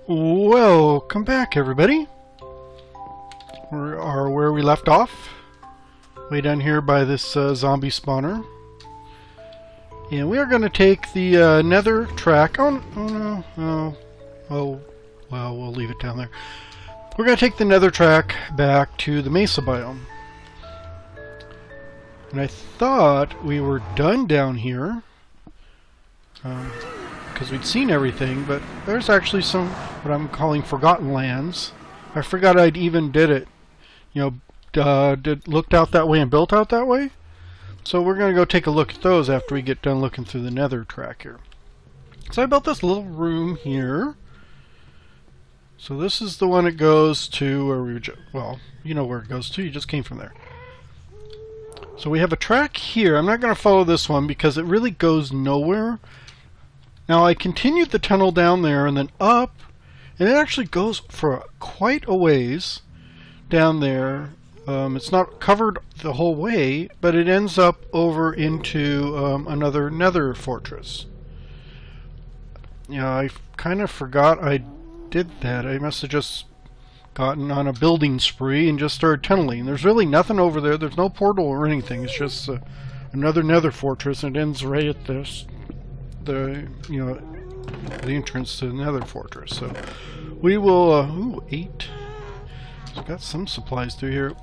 Welcome back, everybody. We are where we left off, way down here by this zombie spawner. And we are going to take the nether track. Oh no, well, we'll leave it down there. We're going to take the nether track back to the mesa biome. And I thought we were done down here, because we'd seen everything, but there's actually some, what I'm calling forgotten lands. I forgot I'd even did it. You know, looked out that way and built out that way. So we're going to go take a look at those after we get done looking through the nether track here. So I built this little room here. So this is the one that goes to where we, well, you know where it goes to. You just came from there. So we have a track here. I'm not going to follow this one because it really goes nowhere. Now I continued the tunnel down there and then up, and it actually goes for quite a ways down there. It's not covered the whole way, but it ends up over into another nether fortress. You know, I kind of forgot I did that. I must have just gotten on a building spree and just started tunneling. There's really nothing over there. There's no portal or anything. It's just another nether fortress, and it ends right at this, the entrance to the nether fortress. So we will 8. I've got some supplies through here.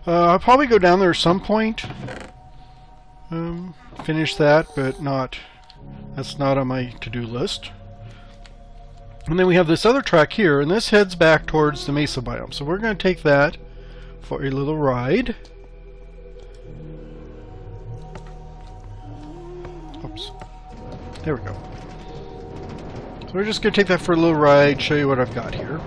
I'll probably go down there at some point, finish that, but that's not on my to-do list. And then we have this other track here, and this heads back towards the mesa biome. So we're going to take that for a little ride. Oops. There we go. So we're just going to take that for a little ride, show you what I've got here.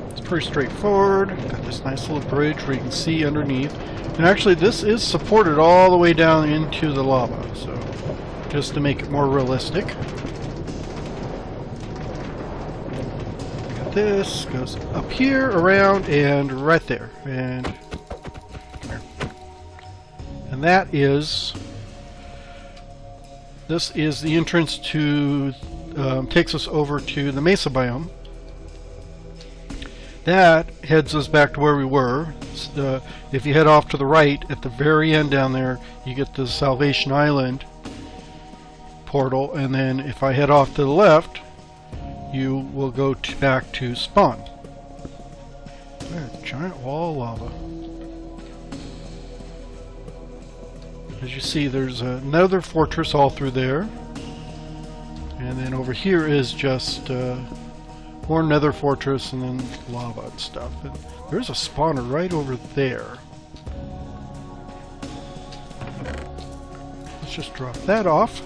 It's pretty straightforward. Got this nice little bridge where you can see underneath. And actually this is supported all the way down into the lava, so just to make it more realistic. Got this, goes up here, around, and right there. And come here. And that is... This is the entrance to, takes us over to the mesa biome. That heads us back to where we were. If you head off to the right, at the very end down there, you get the Salvation Island portal, and then if I head off to the left, you will go back to spawn. There's a giant wall of lava. As you see, there's another fortress all through there, and then over here is just more nether fortress and then lava and stuff. And there's a spawner right over there. Let's just drop that off.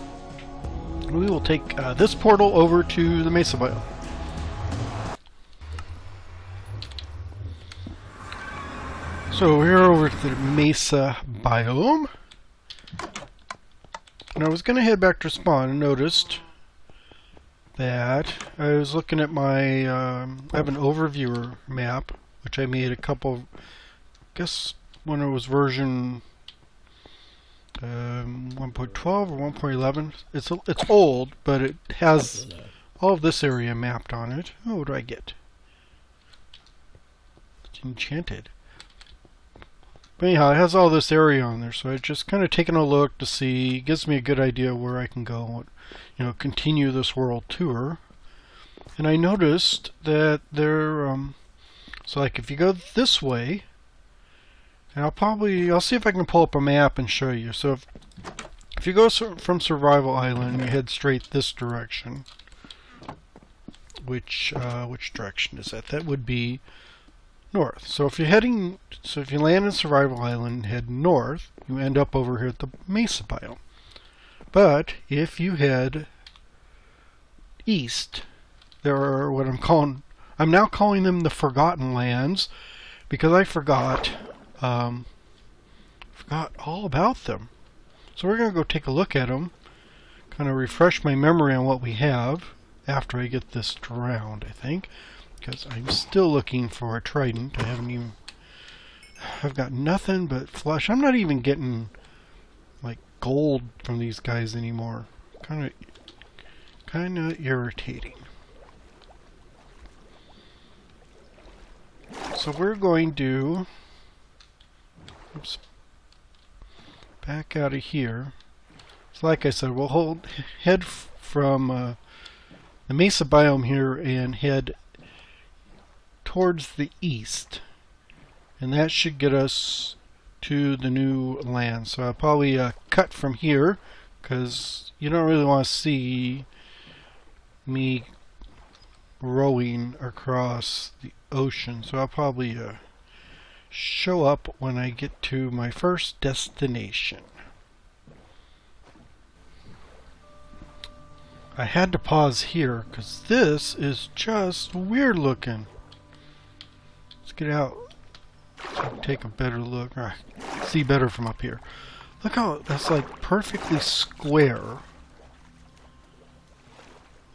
We will take this portal over to the mesa biome. So we're over to the mesa biome. And I was going to head back to spawn and noticed that I was looking at my, I have an overviewer map, which I made a couple, I guess when it was version 1.12 or 1.11. It's old, but it has all of this area mapped on it. Oh, what do I get? It's enchanted. But anyhow, it has all this area on there, so I just kind of taken a look to see. It gives me a good idea where I can go, you know, continue this world tour. And I noticed that there, so like if you go this way, and I'll see if I can pull up a map and show you. So if you go from Survival Island, you head straight this direction. Which direction is that? That would be north. So if you land in Survival Island and head north, you end up over here at the mesa biome. But if you head east, there are what I'm now calling them the Forgotten Lands, because I forgot all about them. So we're going to go take a look at them, kind of refresh my memory on what we have after I get this drowned, I think. Because I'm still looking for a trident. I haven't even I've got nothing but flesh. I'm not even getting like gold from these guys anymore. Kind of irritating. So we're going to back out of here. So like I said, we'll head from the mesa biome here and head towards the east, and that should get us to the new land. So I'll probably cut from here because you don't really want to see me rowing across the ocean. So I'll probably show up when I get to my first destination. I had to pause here because this is just weird looking. Let's get out so take a better look. Or see better from up here. Look how that's like perfectly square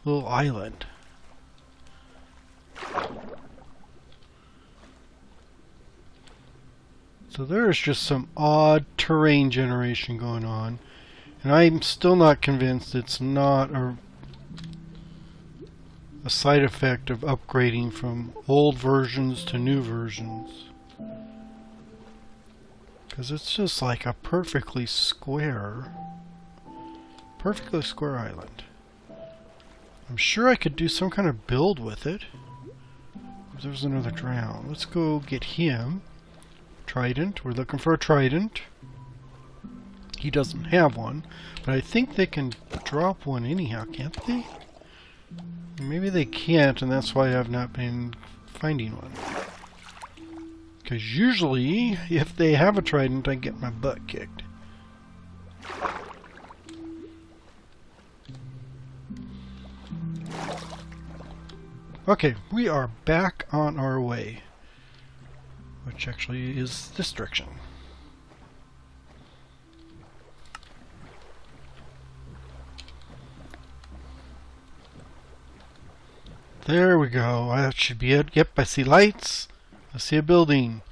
little island. So there is just some odd terrain generation going on, and I'm still not convinced it's not a side effect of upgrading from old versions to new versions, because it's just like a perfectly square island. I'm sure I could do some kind of build with it. There's another drown. Let's go get him. Trident. We're looking for a trident. He doesn't have one, but I think they can drop one anyhow, can't they? Maybe they can't, and that's why I've not been finding one. Because usually, if they have a trident, I get my butt kicked. Okay, we are back on our way, which actually is this direction. There we go. That should be it. Yep, I see lights. I see a building.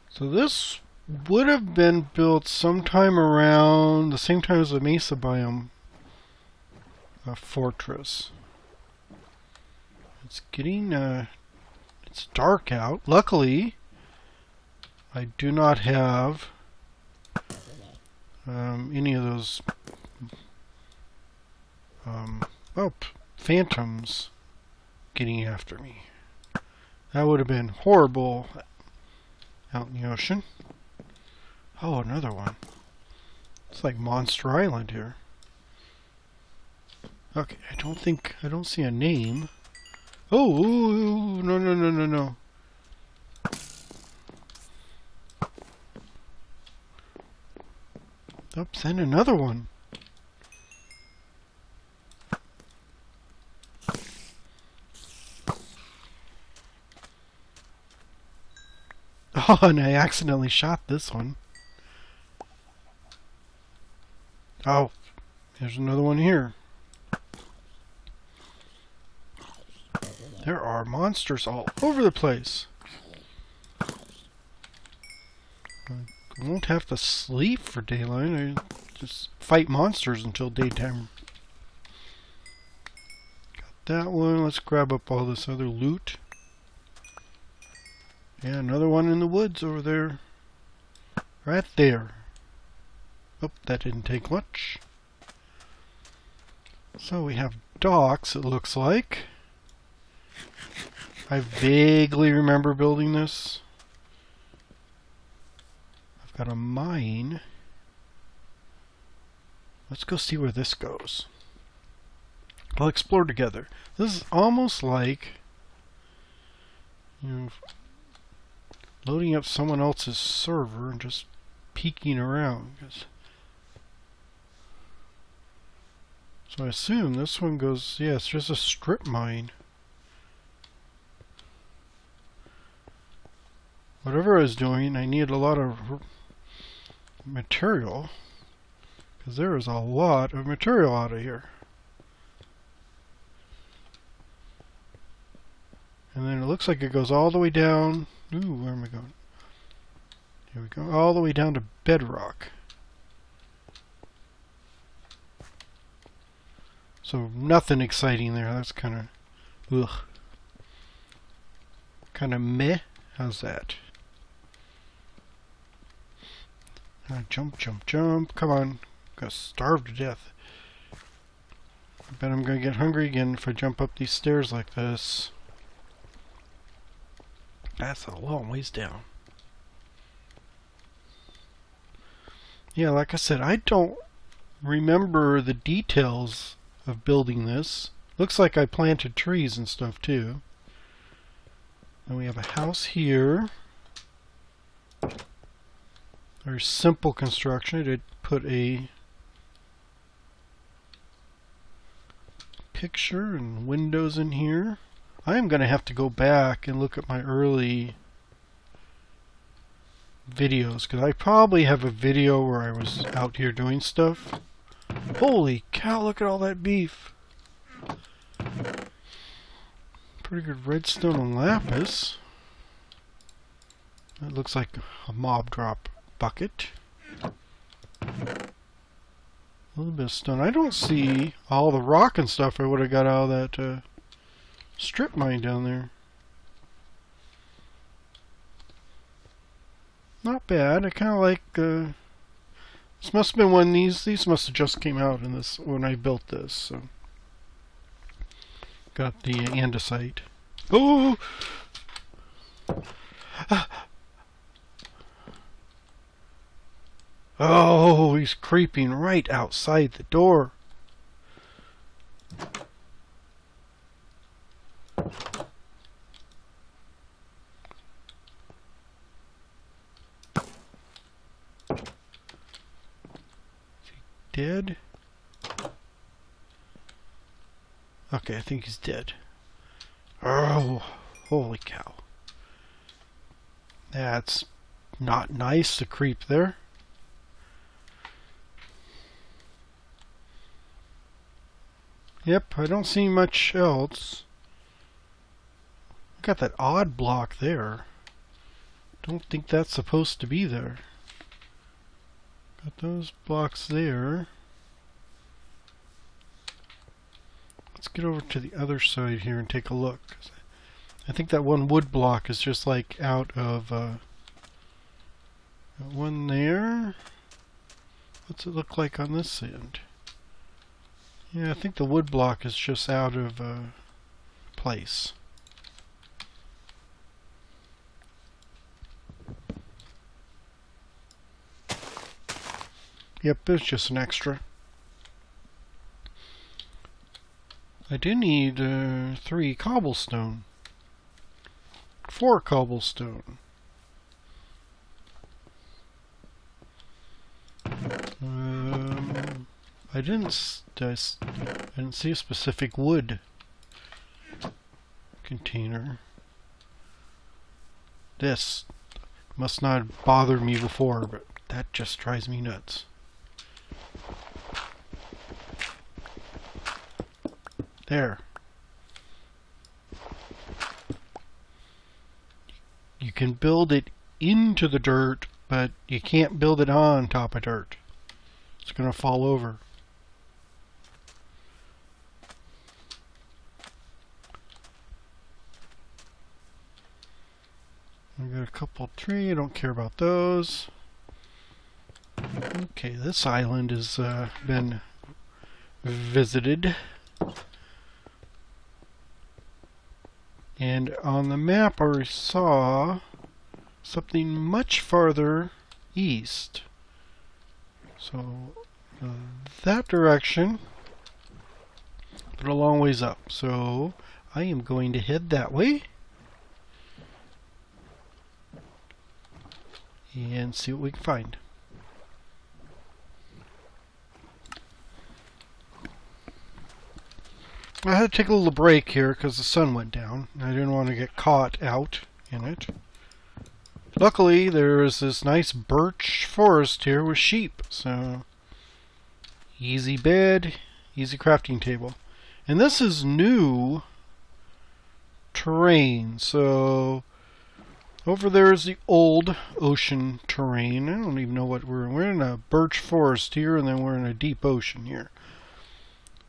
So this would have been built sometime around the same time as the mesa biome fortress. It's getting it's dark out. Luckily, I do not have any of those phantoms getting after me. That would have been horrible out in the ocean. Oh, another one. It's like Monster Island here. Okay, I don't see a name. Oh, no. Oops, and another one. Oh, and I accidentally shot this one. Oh, there's another one here. There are monsters all over the place. I won't have to sleep for daylight. I just fight monsters until daytime. Got that one. Let's grab up all this other loot. Yeah, another one in the woods over there. Right there. Oh, that didn't take much. So we have docks, it looks like. I vaguely remember building this. I've got a mine. Let's go see where this goes. We'll explore together. This is almost like, you know, loading up someone else's server and just peeking around. So I assume this one goes, yeah, it's just a strip mine. Whatever I was doing, I needed a lot of material, because there is a lot of material out of here. looks like it goes all the way down. Ooh, where am I going? Here we go, all the way down to bedrock. So nothing exciting there. That's kind of, ugh. Kind of meh. How's that? Jump, jump, jump. Come on. I'm gonna starve to death. I bet I'm gonna get hungry again if I jump up these stairs like this. That's a long ways down. Yeah, like I said, I don't remember the details of building this. Looks like I planted trees and stuff too. And we have a house here. Very simple construction. I did put a picture and windows in here. I am going to have to go back and look at my early videos, because I probably have a video where I was out here doing stuff. Holy cow, look at all that beef. Pretty good redstone and lapis. That looks like a mob drop bucket. A little bit of stone. I don't see all the rock and stuff I would have got out of that strip mine down there. Not bad. I kind of like this must have been one of these must have just came out in this when I built this. So got the andesite. Oh! Oh, he's creeping right outside the door. Dead? Okay, I think he's dead. Oh, holy cow. That's not nice to creep there. Yep, I don't see much else. Got that odd block there. Don't think that's supposed to be there. Got those blocks there. Let's get over to the other side here and take a look. I think that one wood block is just like out of one there. What's it look like on this end? Yeah, I think the wood block is just out of place. Yep, there's just an extra. I do need 3 cobblestone. 4 cobblestone. I didn't see a specific wood container. This must not have bothered me before, but that just drives me nuts. There. You can build it into the dirt, but you can't build it on top of dirt. It's going to fall over. I got a couple trees. I don't care about those. Okay, this island has been visited. And on the map I saw something much farther east. So that direction, but a long ways up. So I am going to head that way and see what we can find. I had to take a little break here because the sun went down. I didn't want to get caught out in it. Luckily, there is this nice birch forest here with sheep, so easy bed, easy crafting table. And this is new terrain. So over there is the old ocean terrain. I don't even know what we're in. We're in a birch forest here, and then we're in a deep ocean here.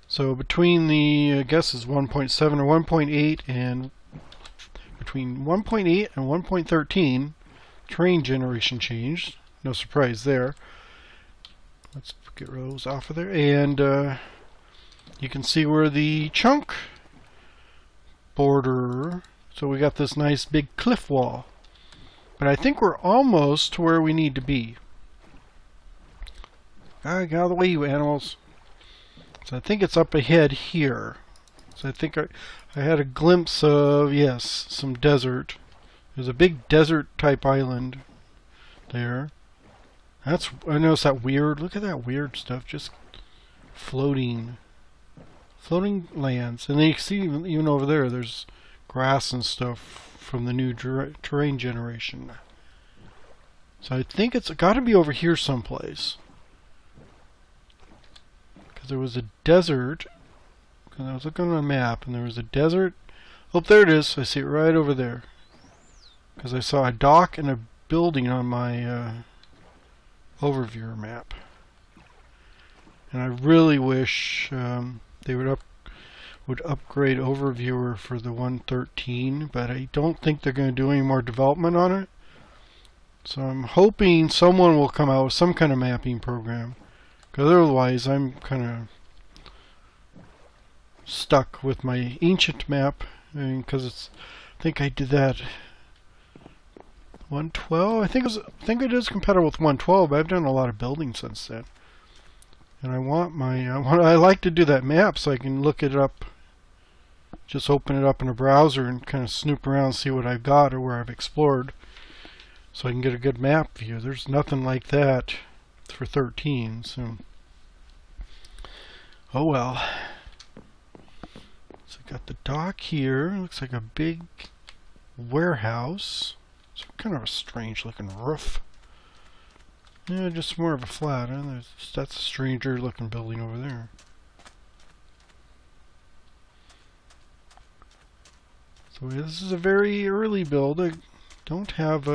So between the, I guess is 1.7 or 1.8 and between 1.8 and 1.13, terrain generation changed. No surprise there. Let's get those off of there. And you can see where the chunk border, so we got this nice big cliff wall. But I think we're almost to where we need to be. Get out of the way, you animals. So I think it's up ahead here. So I think I had a glimpse of, yes, some desert. There's a big desert type island there. I noticed that weird, look at that weird stuff, just floating lands. And then you can see even over there, there's grass and stuff from the new terrain generation. So I think it's got to be over here someplace. Because there was a desert. Because I was looking on a map and there was a desert. Oh, there it is. I see it right over there. Because I saw a dock and a building on my overview map. And I really wish they would upgrade Overviewer for the 1.13, but I don't think they're going to do any more development on it. So I'm hoping someone will come out with some kind of mapping program, because otherwise I'm kind of stuck with my ancient map, because I think I did that 1.12. I think it is compatible with 1.12, but I've done a lot of building since then. And I like to do that map so I can look it up, just open it up in a browser and kind of snoop around and see what I've got or where I've explored, so I can get a good map view. There's nothing like that for 13, so oh well. So I got the dock here. Looks like a big warehouse. It's kind of a strange looking roof. Yeah, just more of a flat. Huh? That's a stranger looking building over there. So this is a very early build. I don't have,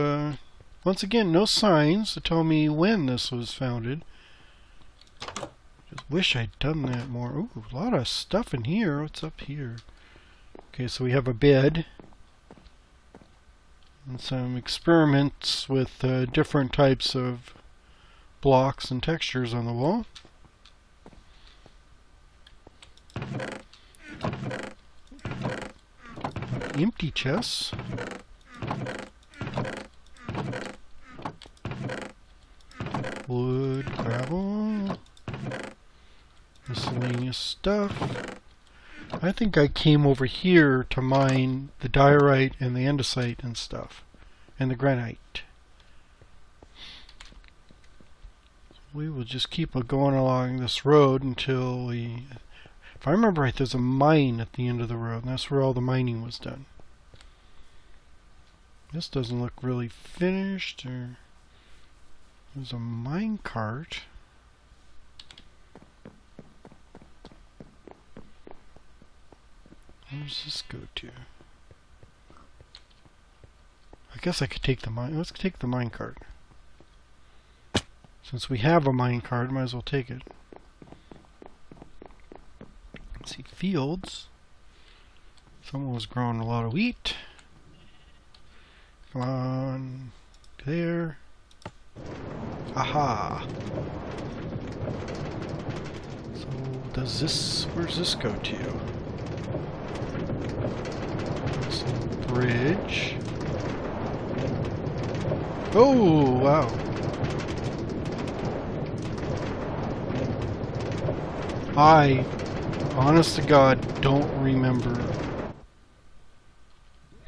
once again, no signs to tell me when this was founded. Just wish I'd done that more. Ooh, a lot of stuff in here. What's up here? Okay, so we have a bed. And some experiments with different types of blocks and textures on the wall. Empty chests. Wood, gravel, miscellaneous stuff. I think I came over here to mine the diorite and the andesite and stuff, and the granite. We will just keep going along this road until we, if I remember right, there's a mine at the end of the road, and that's where all the mining was done. This doesn't look really finished, or there's a mine cart. Where does this go to? I guess I could take the mine. Let's take the mine cart. Since we have a mine cart, might as well take it. Let's see, fields. Someone was growing a lot of wheat. Come on, there. Aha. So does this? Where's this go to? There's a bridge. Oh wow. I, honest to God, don't remember.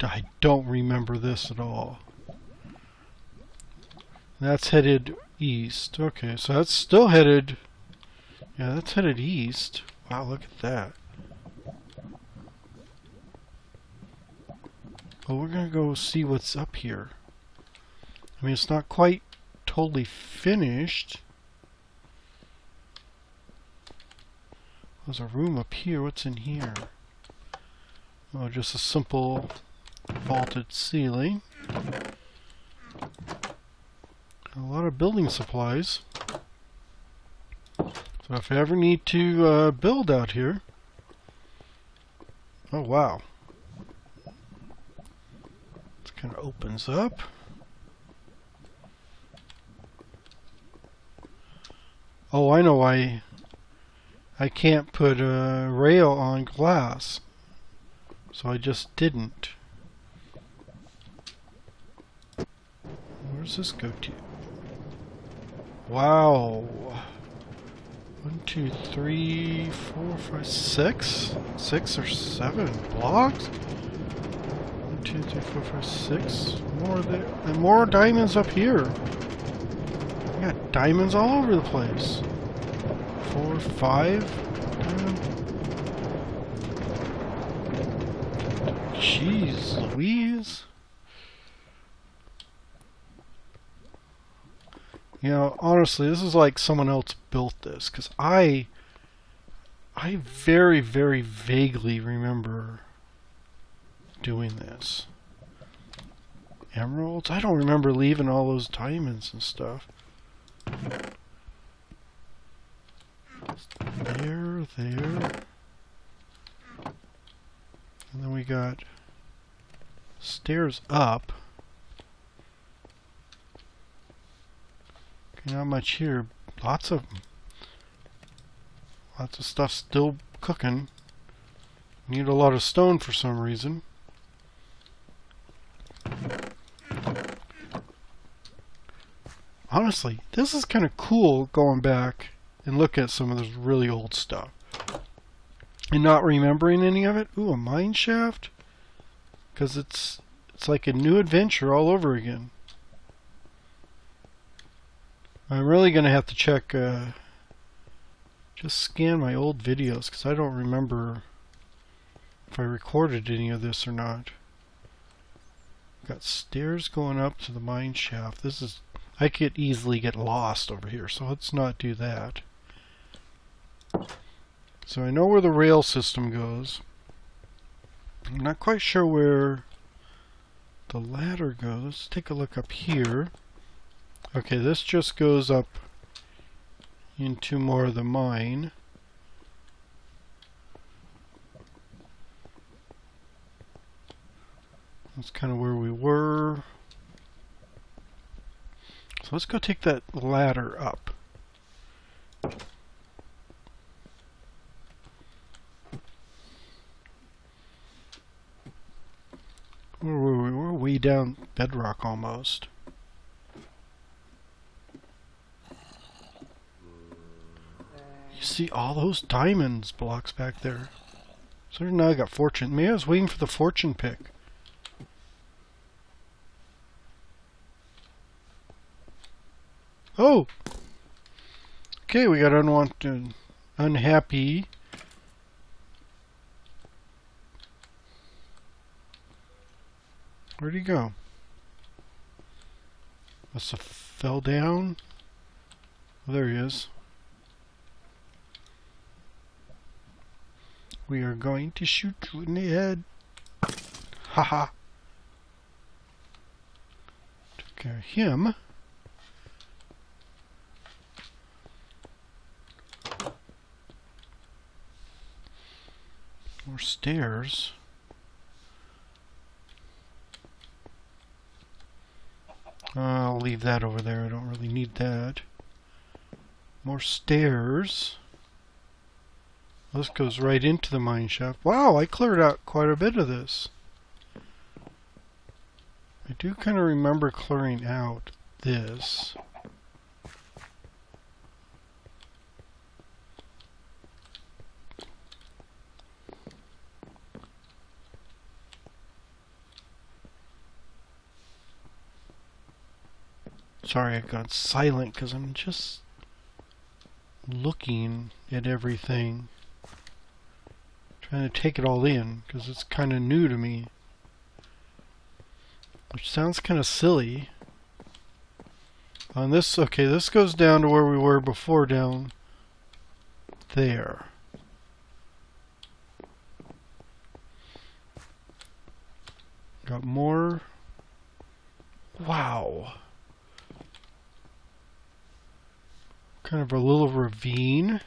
I don't remember this at all. That's headed east. Okay, so that's still headed. Yeah, that's headed east. Wow, look at that. Well, we're gonna go see what's up here. I mean, it's not quite totally finished. There's a room up here. What's in here? Oh, just a simple vaulted ceiling. A lot of building supplies. So if I ever need to build out here. Oh wow. It kind of opens up. Oh, I know why I can't put a rail on glass. So I just didn't. Where does this go to? Wow. 1, 2, 3, 4, 5, 6? 6 or 7 blocks? 1, 2, 3, 4, 5, 6. More there. And more diamonds up here. I got diamonds all over the place. 4, 5. Jeez Louise. You know, honestly, this is like someone else built this, because I very, very vaguely remember doing this. Emeralds? I don't remember leaving all those diamonds and stuff. There. And then we got stairs up. Okay, not much here. Lots of stuff still cooking. Need a lot of stone for some reason. Honestly, this is kind of cool going back and look at some of this really old stuff. And not remembering any of it. Ooh, a mine shaft? Because it's like a new adventure all over again. I'm really going to have to check, just scan my old videos, because I don't remember if I recorded any of this or not. Got stairs going up to the mine shaft. This is, I could easily get lost over here, so let's not do that. So I know where the rail system goes. I'm not quite sure where the ladder goes. Let's take a look up here. Okay, this just goes up into more of the mine. That's kind of where we were. So let's go take that ladder up. We're way down bedrock almost. You see all those diamonds blocks back there. So now I got fortune. Maybe I was waiting for the fortune pick. Oh! Okay, we got unwanted, unhappy. Where'd he go? Must have fell down. Oh, there he is. We are going to shoot you in the head. Haha. Took care of him. More stairs. I'll leave that over there. I don't really need that. More stairs. This goes right into the mine shaft. Wow, I cleared out quite a bit of this. I do kind of remember clearing out this. Sorry, I got silent because I'm just looking at everything. Trying to take it all in because it's kind of new to me. Which sounds kind of silly. On this, okay, this goes down to where we were before, down there. Got more. Wow. Kind of a little ravine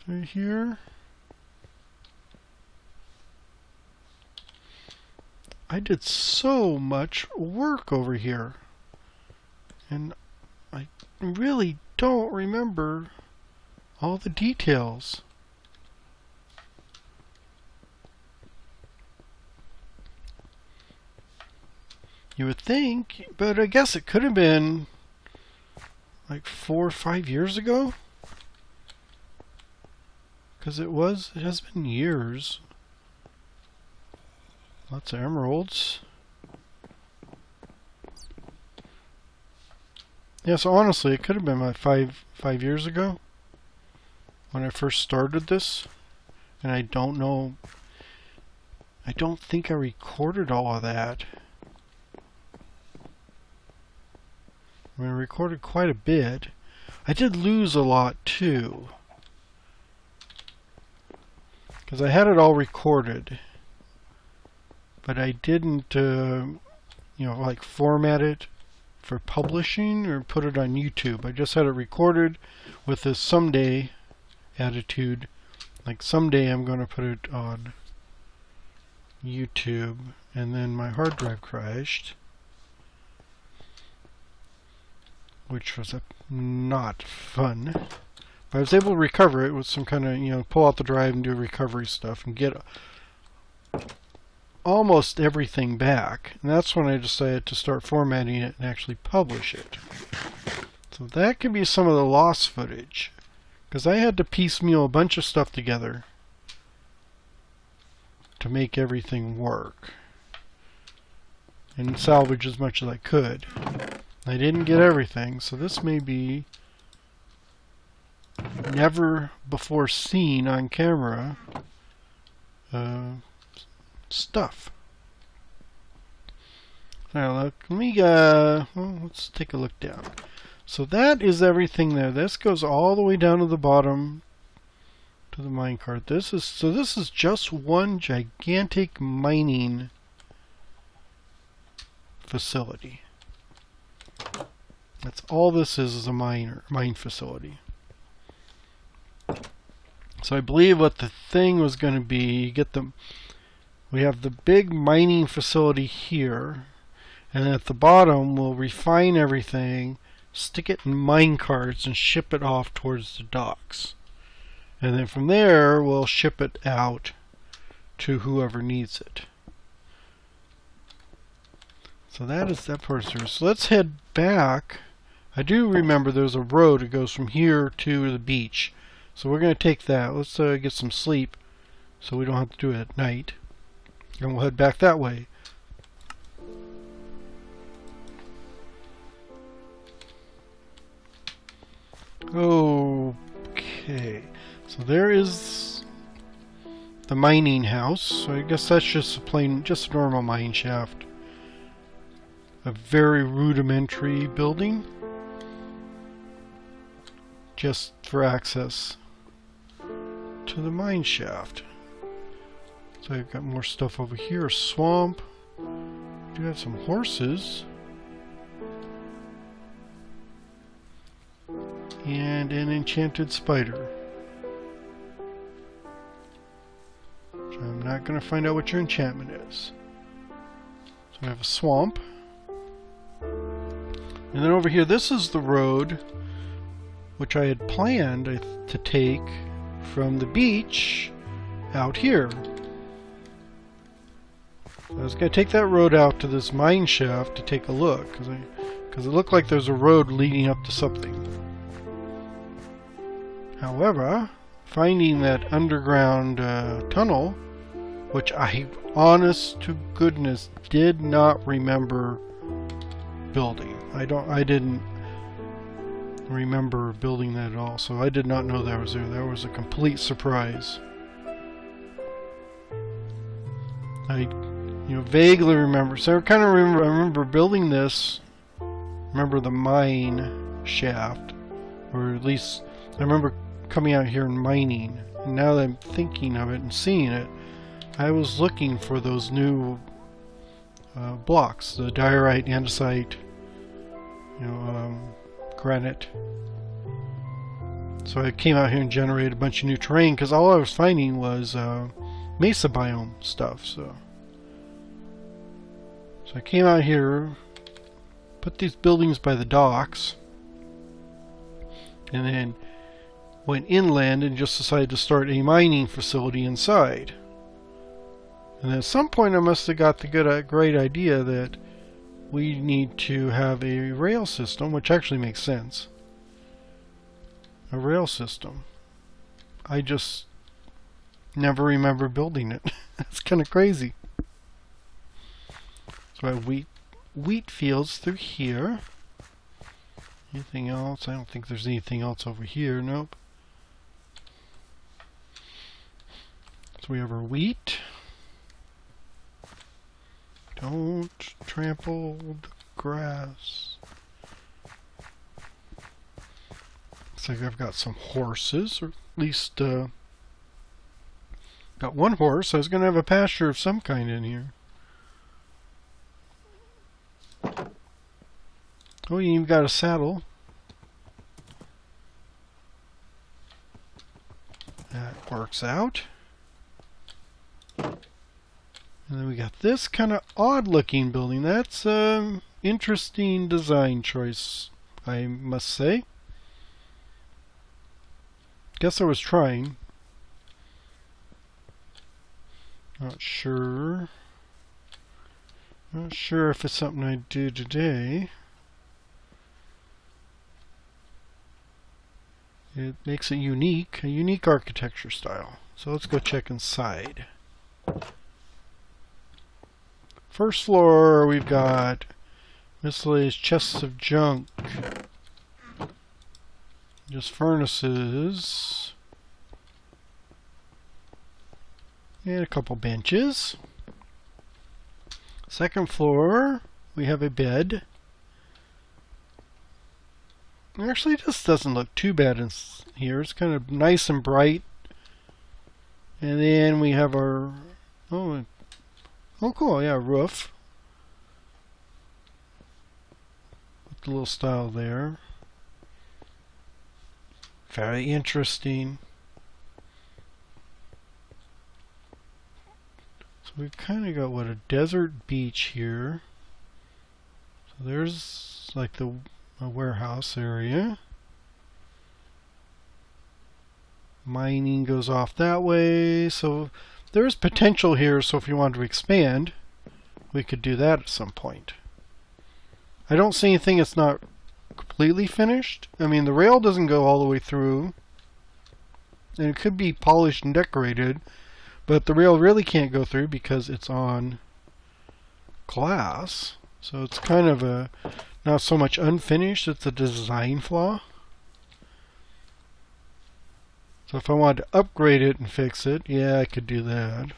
right here. I did so much work over here, and I really don't remember all the details. You would think, but I guess it could have been like 4 or 5 years ago, because it has been years. Lots of emeralds. Yeah, so honestly, it could have been like five years ago when I first started this, and I don't know. I don't think I recorded all of that. I mean, I recorded quite a bit. I did lose a lot too, because I had it all recorded, but I didn't, you know, like format it for publishing or put it on YouTube. I just had it recorded with this someday attitude, like someday I'm going to put it on YouTube, and then my hard drive crashed, which was not fun. But I was able to recover it with some kind of, you know, pull out the drive and do recovery stuff and get almost everything back. And that's when I decided to start formatting it and actually publish it. So that could be some of the lost footage, because I had to piecemeal a bunch of stuff together to make everything work and salvage as much as I could. I didn't get everything, so this may be never before seen on camera stuff. Now look, well, let's take a look down. So that is everything there. This goes all the way down to the bottom to the minecart. This is just one gigantic mining facility. That's all this is a mine facility. So I believe what the thing was going to be, we have the big mining facility here, and at the bottom we'll refine everything, stick it in mine carts and ship it off towards the docks. And then from there we'll ship it out to whoever needs it. So that is that part through. So let's head back. I do remember there's a road that goes from here to the beach. So we're going to take that. Let's get some sleep so we don't have to do it at night. And we'll head back that way. Okay. So there is the mining house. So I guess that's just just a normal mine shaft. A very rudimentary building, just for access to the mine shaft. So I've got more stuff over here. Swamp. We do have some horses. And an enchanted spider. So I'm not going to find out what your enchantment is. So we have a swamp. And then over here, this is the road which I had planned to take from the beach out here. I was going to take that road out to this mine shaft to take a look, because it looked like there's a road leading up to something. However, finding that underground tunnel, which I, honest to goodness, did not remember building. I didn't remember building that at all, so I did not know that was there. That was a complete surprise. I, vaguely remember. So I kind of remember. I remember building this. Remember the mine shaft, or at least I remember coming out here and mining. And now that I'm thinking of it and seeing it, I was looking for those new blocks, the diorite, andesite, granite. So I came out here and generated a bunch of new terrain because all I was finding was mesa biome stuff. So I came out here, put these buildings by the docks, and then went inland and just decided to start a mining facility inside. And at some point I must have got the great idea that we need to have a rail system, which actually makes sense. A rail system. I just never remember building it. That's kind of crazy. So I have wheat fields through here. Anything else? I don't think there's anything else over here. Nope. So we have our wheat. Don't trample the grass. Looks like I've got some horses, or at least got one horse. I was going to have a pasture of some kind in here. Oh, you even got a saddle. That works out. And then we got this kind of odd looking building. That's interesting design choice, I must say. Guess I was trying. Not sure. Not sure if it's something I'd do today. It makes it unique, a unique architecture style. So let's go check inside. First floor, we've got miscellaneous chests of junk. Just furnaces. And a couple benches. Second floor, we have a bed. Actually, this doesn't look too bad in here. It's kind of nice and bright. And then we have our... Oh cool, yeah, roof. With the little style there. Very interesting. So we've kind of got, what, a desert beach here. So there's like a warehouse area. Mining goes off that way. So there's potential here, so if you want to expand, we could do that at some point. I don't see anything that's not completely finished. I mean, the rail doesn't go all the way through, and it could be polished and decorated, but the rail really can't go through because it's on glass. So it's kind of a not so much unfinished, it's a design flaw. So if I wanted to upgrade it and fix it, yeah, I could do that.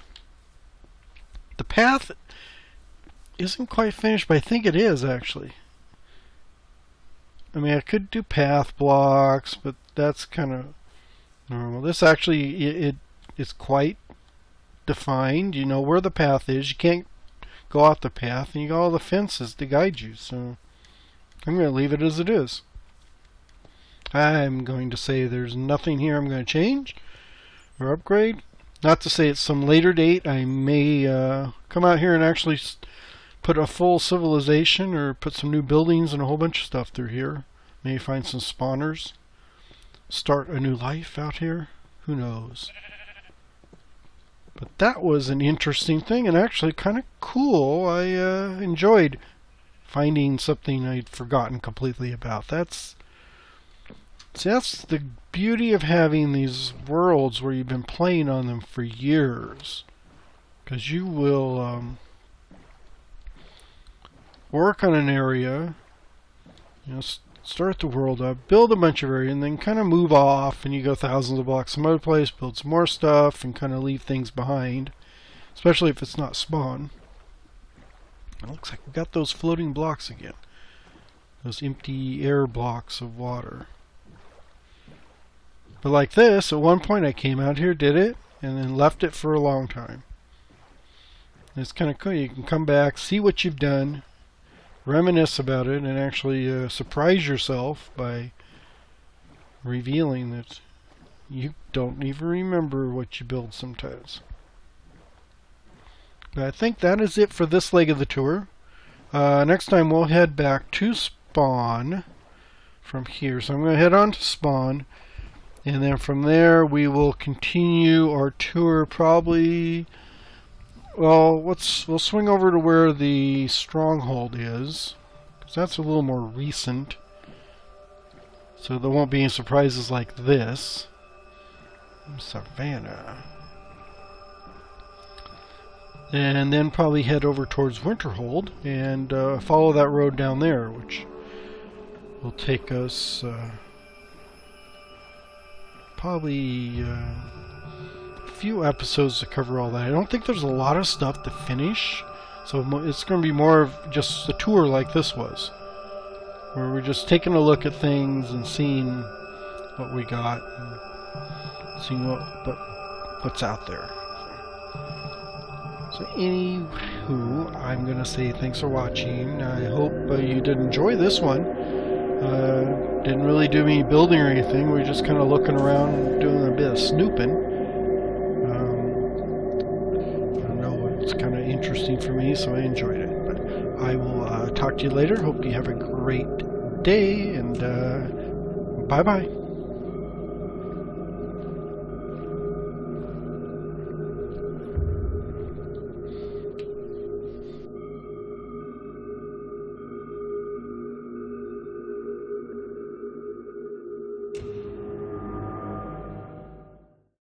The path isn't quite finished, but I think it is actually. I mean, I could do path blocks, but that's kind of normal. This actually, it's quite defined. You know where the path is. You can't go off the path, and you got all the fences to guide you. So I'm going to leave it as it is. I'm going to say there's nothing here I'm going to change or upgrade. Not to say it's some later date. I may come out here and actually put a full civilization or put some new buildings and a whole bunch of stuff through here. Maybe find some spawners. Start a new life out here. Who knows? But that was an interesting thing and actually kind of cool. I enjoyed finding something I'd forgotten completely about. That's the beauty of having these worlds where you've been playing on them for years. Because you will work on an area, start the world up, build a bunch of area, and then kind of move off, and you go thousands of blocks some other place, build some more stuff, and kind of leave things behind. Especially if it's not spawn. It looks like we got those floating blocks again. Those empty air blocks of water. But like this, at one point I came out here, did it, and then left it for a long time. It's kind of cool. You can come back, see what you've done, reminisce about it, and actually surprise yourself by revealing that you don't even remember what you build sometimes. But I think that is it for this leg of the tour. Next time we'll head back to spawn from here. So I'm going to head on to spawn, and then from there we will continue our tour probably. Well, we'll swing over to where the stronghold is, because that's a little more recent. So there won't be any surprises like this. Savannah. And then probably head over towards Winterhold and follow that road down there, which will take us probably a few episodes to cover all that. I don't think there's a lot of stuff to finish, so it's going to be more of just a tour like this was, where we're just taking a look at things and seeing what we got and seeing what's out there. So anywho, I'm going to say thanks for watching. I hope you did enjoy this one. Didn't really do any building or anything. We were just kind of looking around, doing a bit of snooping. I don't know, it's kind of interesting for me, so I enjoyed it. But I will talk to you later. Hope you have a great day, and bye-bye.